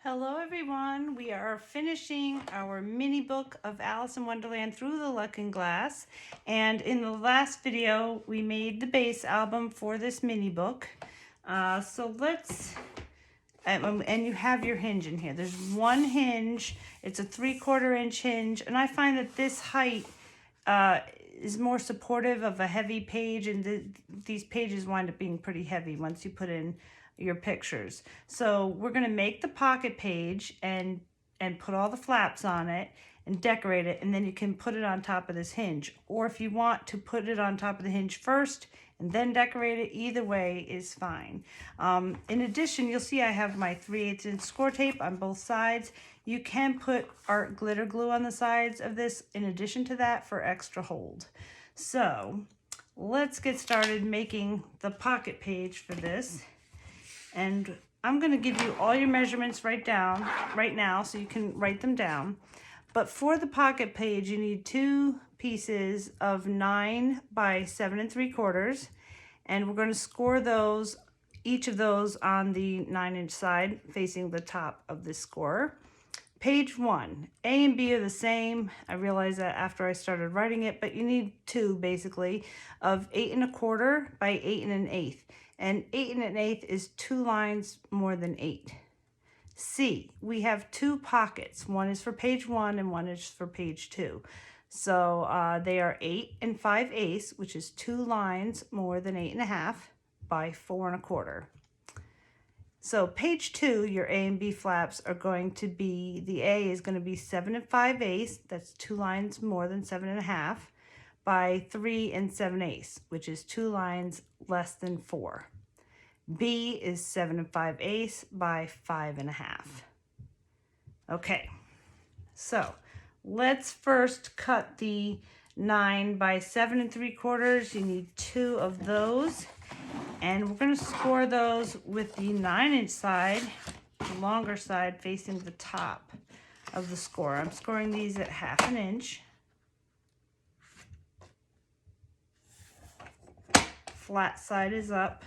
Hello everyone, we are finishing our mini book of Alice in Wonderland Through the Looking Glass, and in the last video we made the base album for this mini book. So let's, and you have your hinge in here. There's one hinge, it's a 3/4 inch hinge, and I find that this height is more supportive of a heavy page, and these pages wind up being pretty heavy once you put in your pictures. So we're going to make the pocket page and put all the flaps on it and decorate it, and then you can put it on top of this hinge. Or if you want to put it on top of the hinge first and then decorate it, either way is fine. In addition, you'll see I have my 3/8 inch score tape on both sides. You can put art glitter glue on the sides of this in addition to that for extra hold. So let's get started making the pocket page for this. And I'm going to give you all your measurements right now so you can write them down. But for the pocket page, you need 2 pieces of 9 by 7 3/4, and we're going to score those, each of those on the 9-inch side facing the top of the score. Page 1, A and B are the same. I realized that after I started writing it, but you need 2 basically of 8 1/4 by 8 1/8. And 8 1/8 is 2 lines more than 8. C, we have 2 pockets. One is for page 1 and one is for page 2. So they are 8 5/8, which is 2 lines more than 8 1/2 by 4 1/4. So page 2, your A and B flaps are going to be, the A is going to be 7 5/8, that's 2 lines more than 7 1/2, by 3 7/8, which is 2 lines less than 4. B is 7 5/8 by 5 1/2. Okay, so let's first cut the 9 by 7 3/4. You need 2 of those, and we're going to score those with the 9-inch side, the longer side, facing the top of the score. I'm scoring these at 1/2 inch. Flat side is up.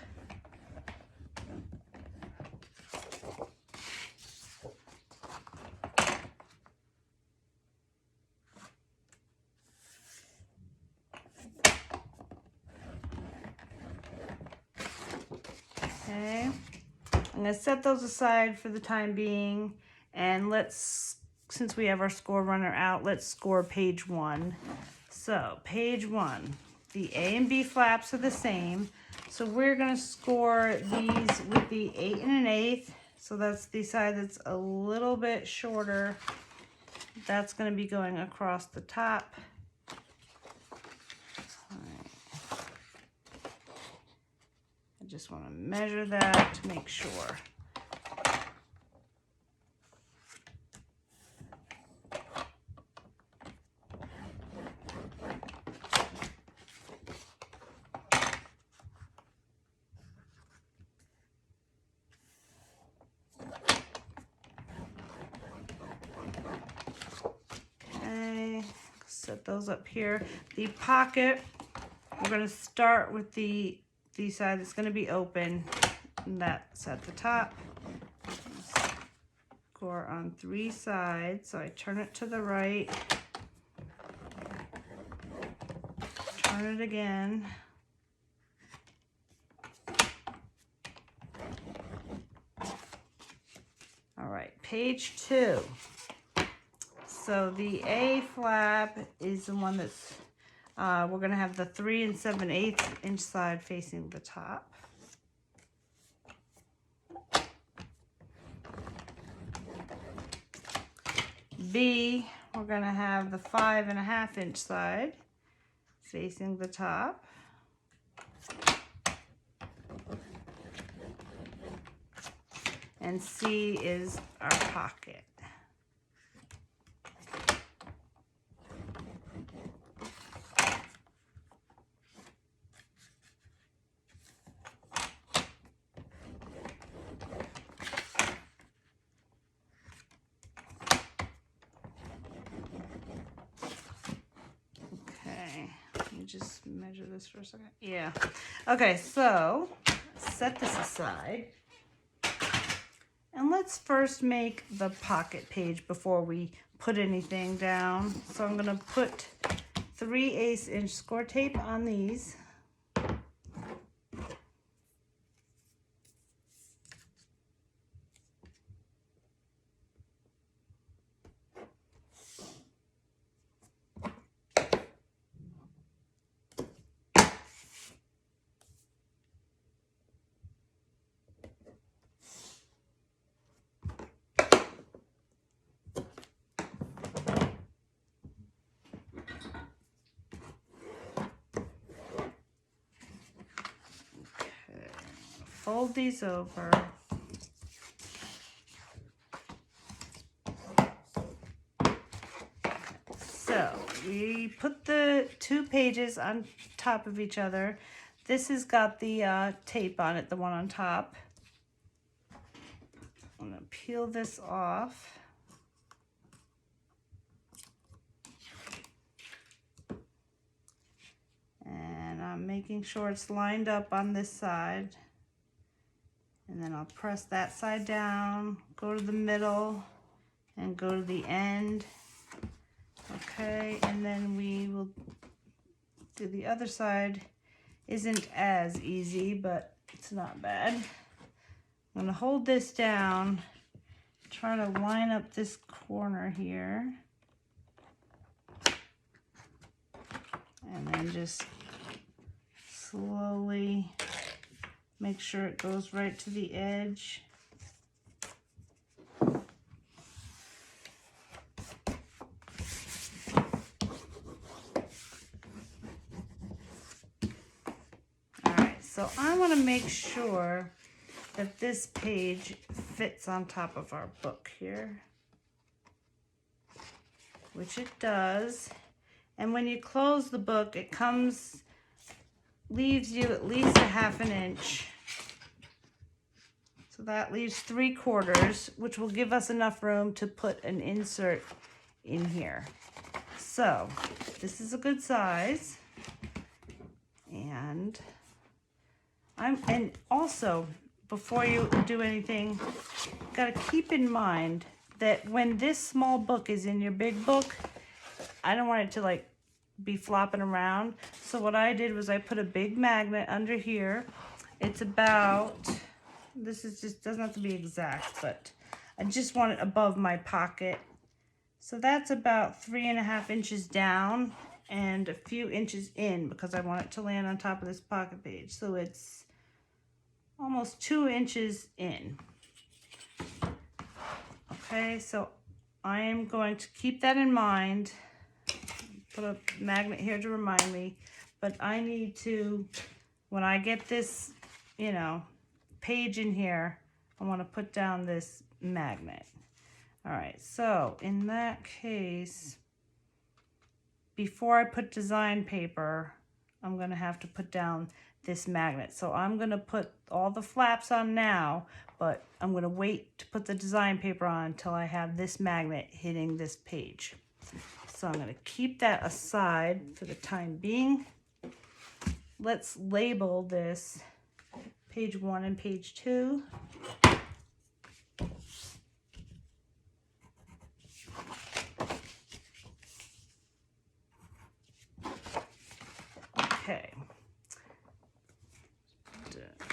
Okay, I'm going to set those aside for the time being, and let's, since we have our score runner out, let's score page 1. So page 1, the A and B flaps are the same, so we're going to score these with the 8 1/8. So that's the side that's a little bit shorter. That's going to be going across the top. I just want to measure that to make sure. Okay, set those up here. The pocket, we're going to start with the side that's going to be open, and that's at the top. Score on 3 sides, so I turn it to the right, turn it again, all right, page 2. So the A flap is the one that's we're going to have the 3 7/8 inch side facing the top. B, we're going to have the 5 1/2 inch side facing the top. And C is our pocket. Just measure this for a second. Yeah. Okay, so set this aside. And let's first make the pocket page before we put anything down. So I'm going to put 3/8 inch score tape on these. Fold these over. So we put the 2 pages on top of each other. This has got the tape on it, the one on top. I'm going to peel this off. And I'm making sure it's lined up on this side. And then I'll press that side down, go to the middle, and go to the end. Okay, and then we will do the other side. Isn't as easy, but it's not bad. I'm gonna hold this down, try to line up this corner here. And then just slowly make sure it goes right to the edge. Alright, so I want to make sure that this page fits on top of our book here, which it does. And when you close the book, it leaves you at least 1/2 inch. So that leaves 3/4, which will give us enough room to put an insert in here. So this is a good size. And also, before you do anything, gotta keep in mind that when this small book is in your big book, I don't want it to like be flopping around. So what I did was I put a big magnet under here. It's about, this is just, doesn't have to be exact, but I just want it above my pocket. So that's about 3.5 inches down and a few inches in because I want it to land on top of this pocket page. So it's almost 2 inches in. Okay, so I am going to keep that in mind. Put a magnet here to remind me, but I need to, when I get this, you know, page in here, I want to put down this magnet. All right, so in that case, before I put design paper, I'm going to have to put down this magnet. So I'm going to put all the flaps on now, but I'm going to wait to put the design paper on until I have this magnet hitting this page. So I'm going to keep that aside for the time being. Let's label this page 1 and page 2. Okay.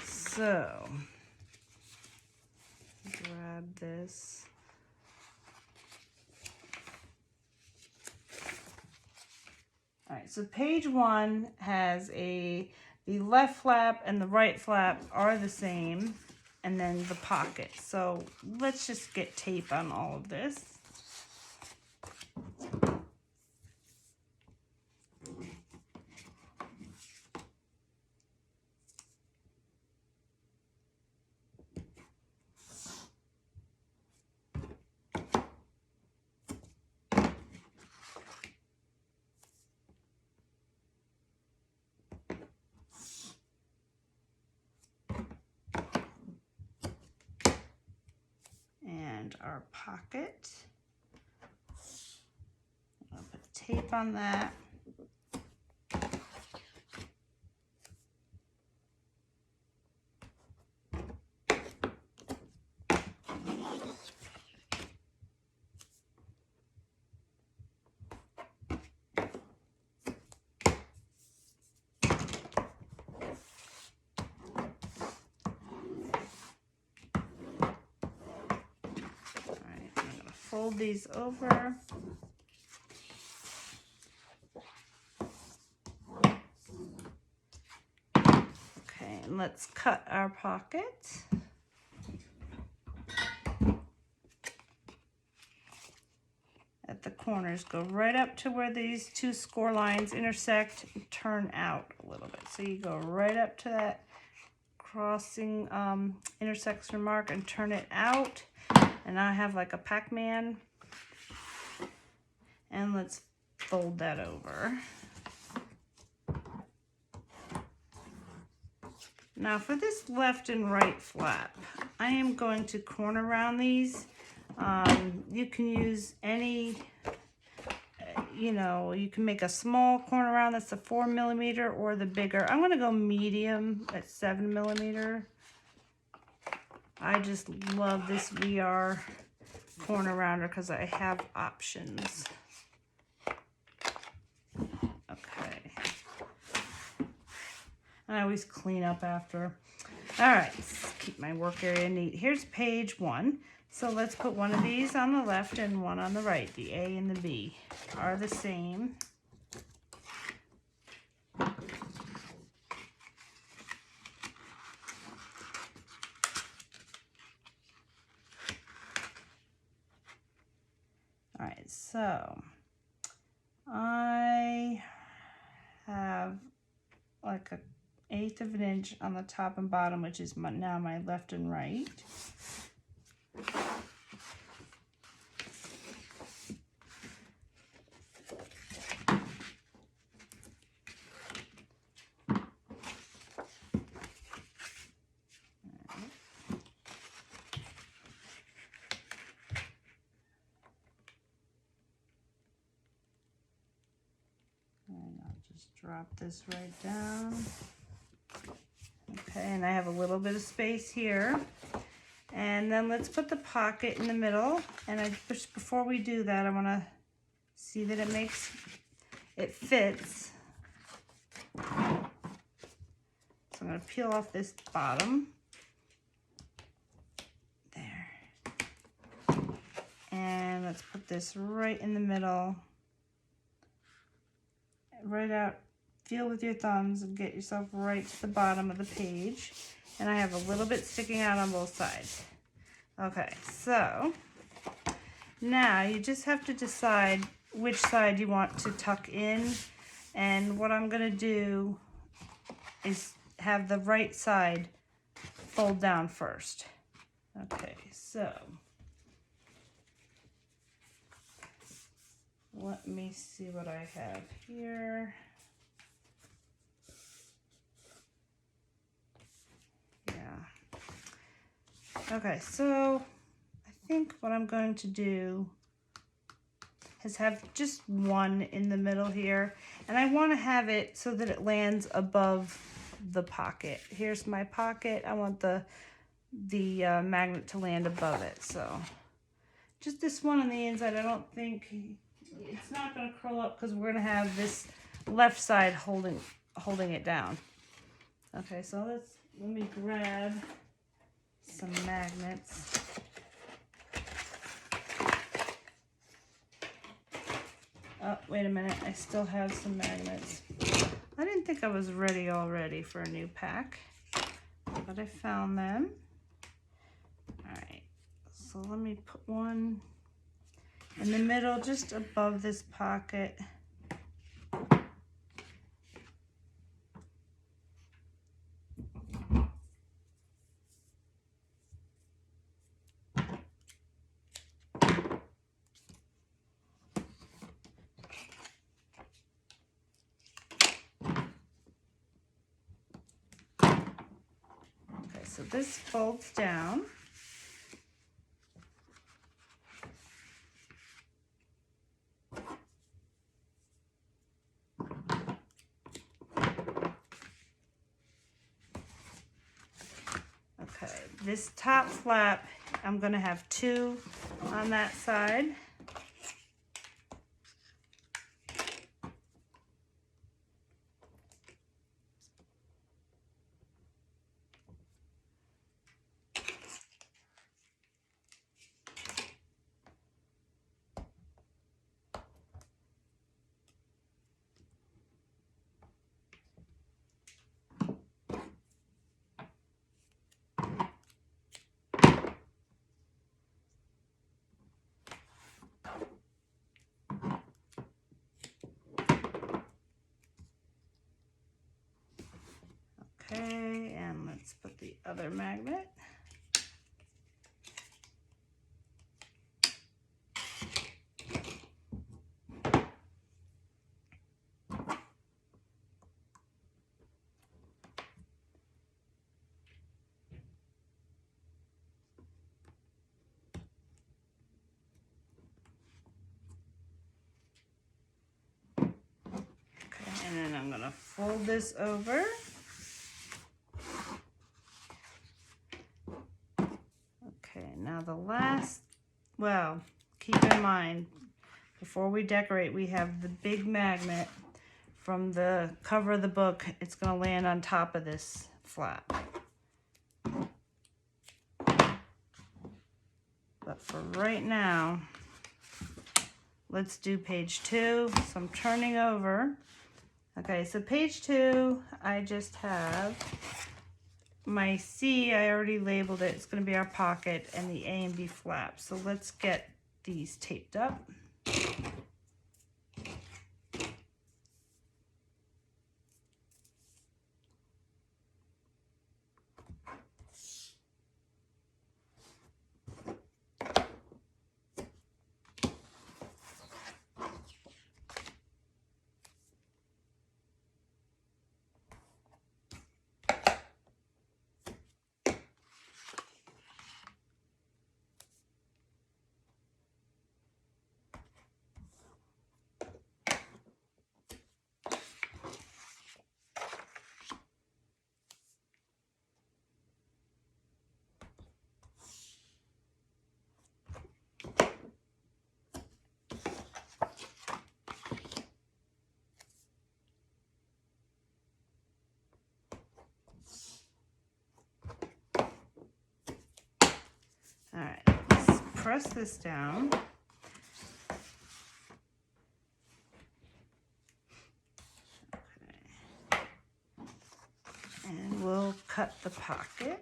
So grab this. All right, so page 1 has the left flap and the right flap are the same, and then the pocket. So let's just get tape on all of this. And our pocket. I'll put tape on that. fold these over. Okay, and let's cut our pocket. At the corners, go right up to where these two score lines intersect and turn out a little bit. So you go right up to that crossing intersection mark and turn it out. And I have like a Pac-Man. And let's fold that over. Now for this left and right flap, I am going to corner round these. You can use any, you know, you can make a small corner round that's a 4mm or the bigger. I'm going to go medium at 7mm. I just love this VR corner rounder because I have options. Okay. I always clean up after. All right, let's keep my work area neat. Here's page 1. So let's put one of these on the left and one on the right. The A and the B are the same. All right, so I have like a 1/8 of an inch on the top and bottom, which is now my left and right. And I'll just drop this right down. Okay, and I have a little bit of space here. And then let's put the pocket in the middle. And before we do that, I want to see that it fits. So I'm going to peel off this bottom. There. And let's put this right in the middle. Right out, feel with your thumbs and get yourself right to the bottom of the page. And I have a little bit sticking out on both sides. Okay, so now you just have to decide which side you want to tuck in. And what I'm going to do is have the right side fold down first. Okay, so let me see what I have here. Yeah. Okay, so I think what I'm going to do is have just one in the middle here. And I want to have it so that it lands above the pocket. Here's my pocket. I want the magnet to land above it. So just this one on the inside. I don't think it's not going to curl up because we're going to have this left side holding it down. Okay, so let me grab some magnets. Oh, wait a minute, I still have some magnets. I didn't think I was ready already for a new pack, but I found them. All right, so let me put one in the middle, just above this pocket. So this folds down. Okay, this top flap, I'm going to have 2 on that side. other magnet. And then I'm going to fold this over. Okay, now the last, well, keep in mind, before we decorate, we have the big magnet from the cover of the book. It's going to land on top of this flap. But for right now, let's do page 2. So I'm turning over. Okay, so page 2, I just have my C, I already labeled it. It's going to be our pocket, and the A and B flaps. So let's get these taped up. All right, let's press this down. Okay. And we'll cut the pocket.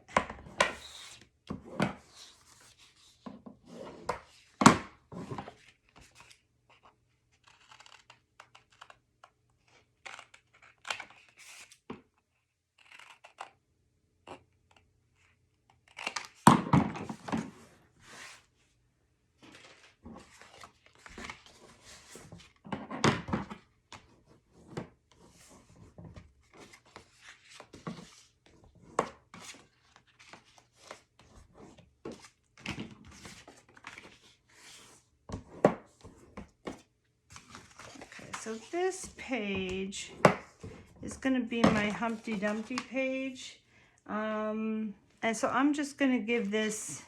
So this page is going to be my Humpty Dumpty page. And so I'm just going to give these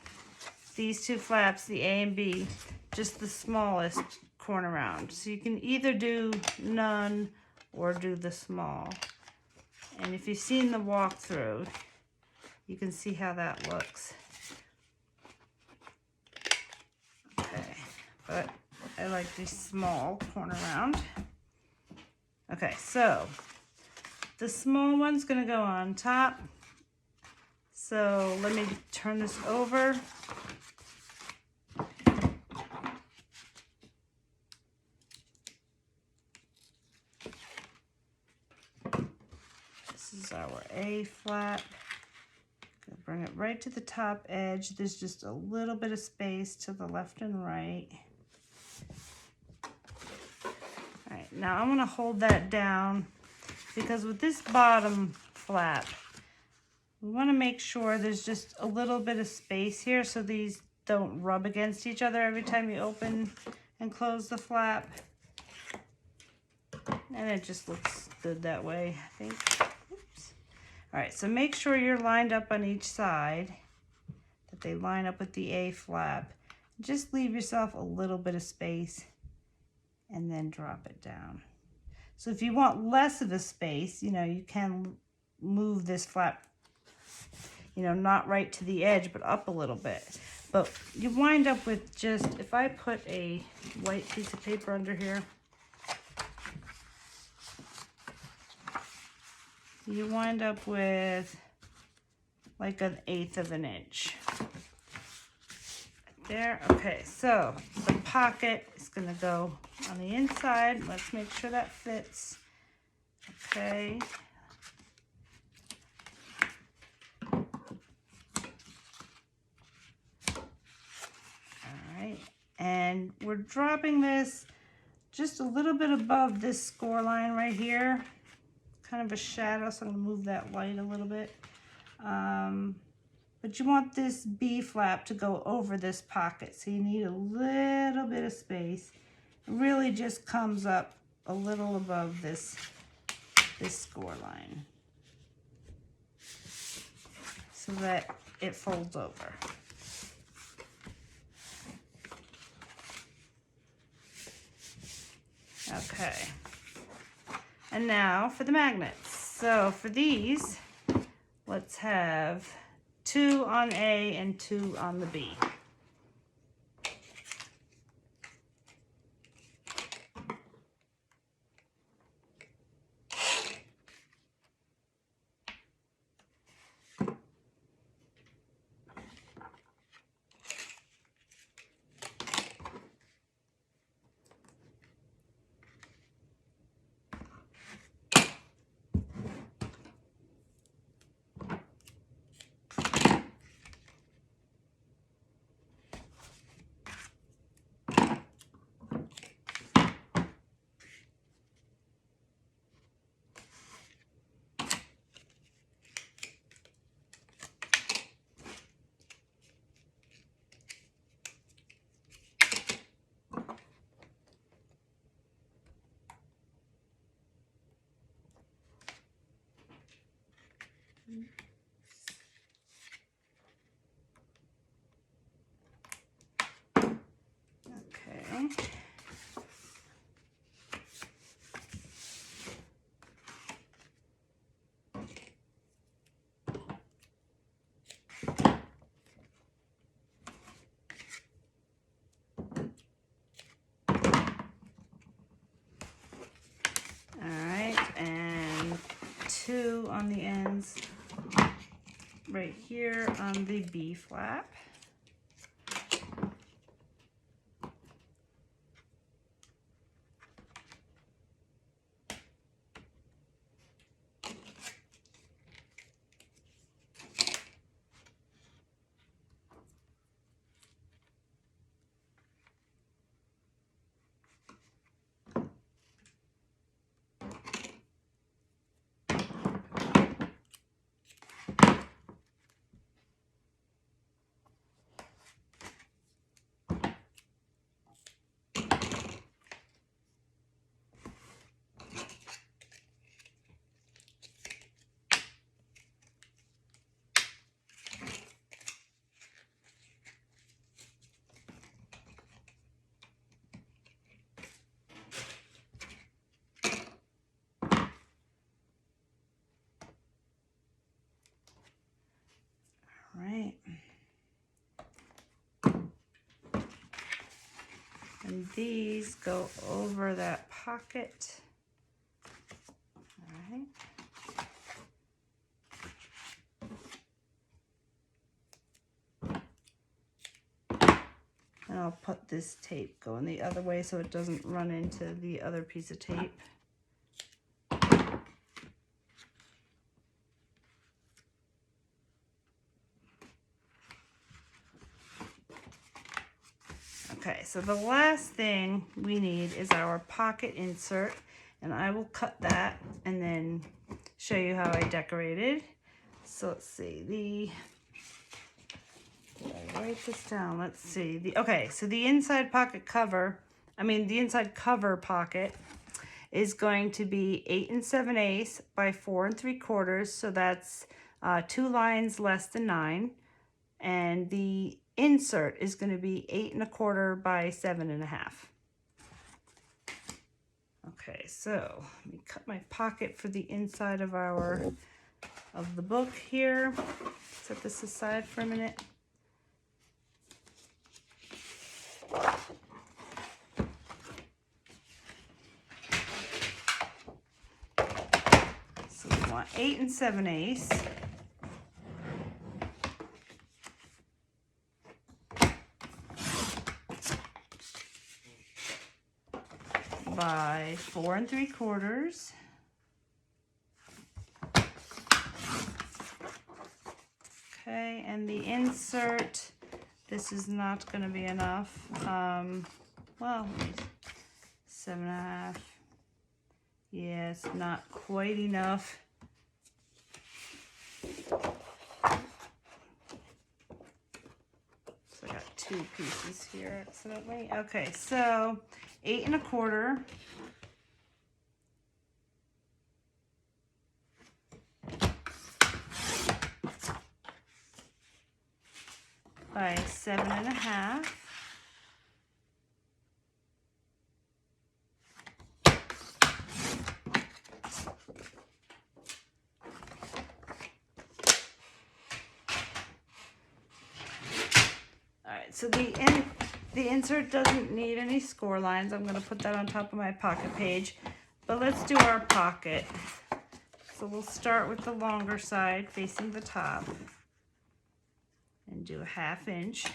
two flaps, the A and B, just the smallest corner round. So you can either do none or do the small. And if you've seen the walkthrough, you can see how that looks. Okay, but I like the small corner round. Okay, so the small one's going to go on top. So let me turn this over. This is our A flap. Gonna bring it right to the top edge. There's just a little bit of space to the left and right. All right, now I'm gonna hold that down because with this bottom flap, we wanna make sure there's just a little bit of space here so these don't rub against each other every time you open and close the flap. And it just looks good that way, I think. Oops. All right, so make sure you're lined up on each side, that they line up with the A flap. Just leave yourself a little bit of space and then drop it down. So if you want less of a space, you know, you can move this flap, you know, not right to the edge, but up a little bit. But you wind up with just, if I put a white piece of paper under here, you wind up with like 1/8 of an inch. There, okay, so the pocket is gonna go on the inside. Let's make sure that fits. Okay. and we're dropping this just a little bit above this score line right here, kind of a shadow, so I'm going to move that light a little bit. But you want this B flap to go over this pocket, so you need a little bit of space. It really just comes up a little above this score line so that it folds over. Okay, and now for the magnets. So for these, let's have 2 on A and 2 on the B. Okay. All right, and 2 on the ends right here on the B flap. Right. And these go over that pocket. All right. And I'll put this tape going the other way so it doesn't run into the other piece of tape. Okay, so the last thing we need is our pocket insert, and I will cut that and then show you how I decorated. So let's see, did I write this down? Let's see, okay, so the inside pocket cover, the inside cover pocket is going to be 8 7/8 by 4 3/4, so that's 2 lines less than 9, and the insert is going to be 8 1/4 by 7 1/2. Okay, so let me cut my pocket for the inside of the book here. Set this aside for a minute. So we want 8 7/8. By 4 3/4. Okay, and the insert This is not going to be enough. Well, 7.5. Yeah, it's not quite enough. So I got 2 pieces here accidentally. Okay, so 8 1/4. By 7.5. Alright, so the insert doesn't need any score lines. I'm going to put that on top of my pocket page. But let's do our pocket. So we'll start with the longer side facing the top and do a 1/2 inch.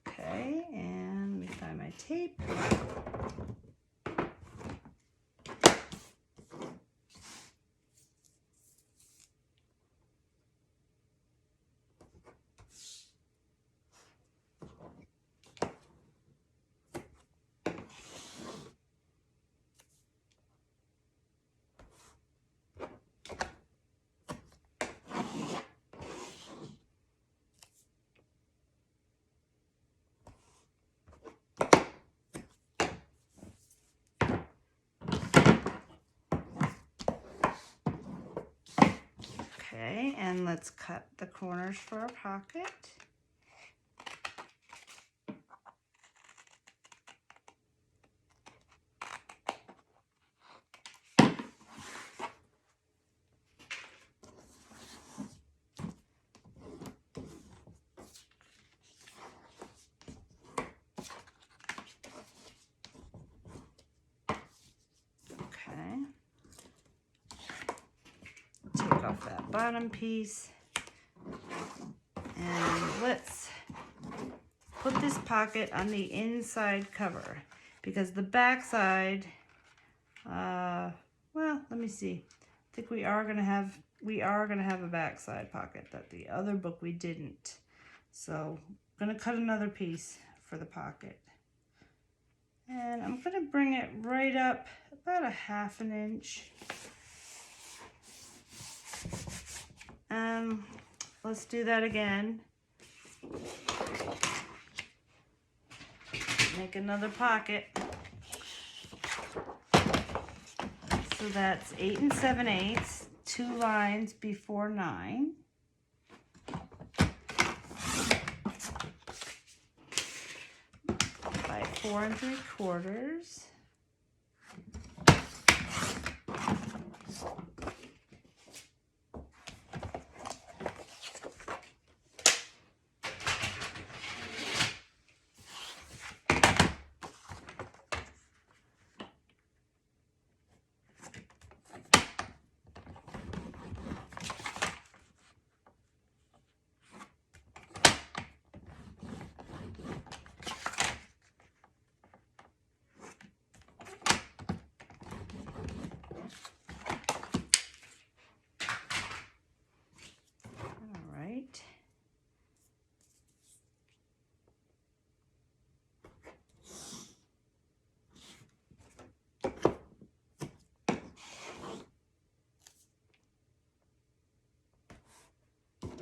Okay, and let me find my tape. Okay, and let's cut the corners for our pocket. Okay. Take off that bottom piece. And let's put this pocket on the inside cover because the back side, well, let me see. I think we are gonna have a backside pocket. That the other book we didn't. So I'm gonna cut another piece for the pocket. And I'm gonna bring it right up about a 1/2 inch. Let's do that again. Make another pocket. So that's 8 7/8, 2 lines before 9. By 4 3/4.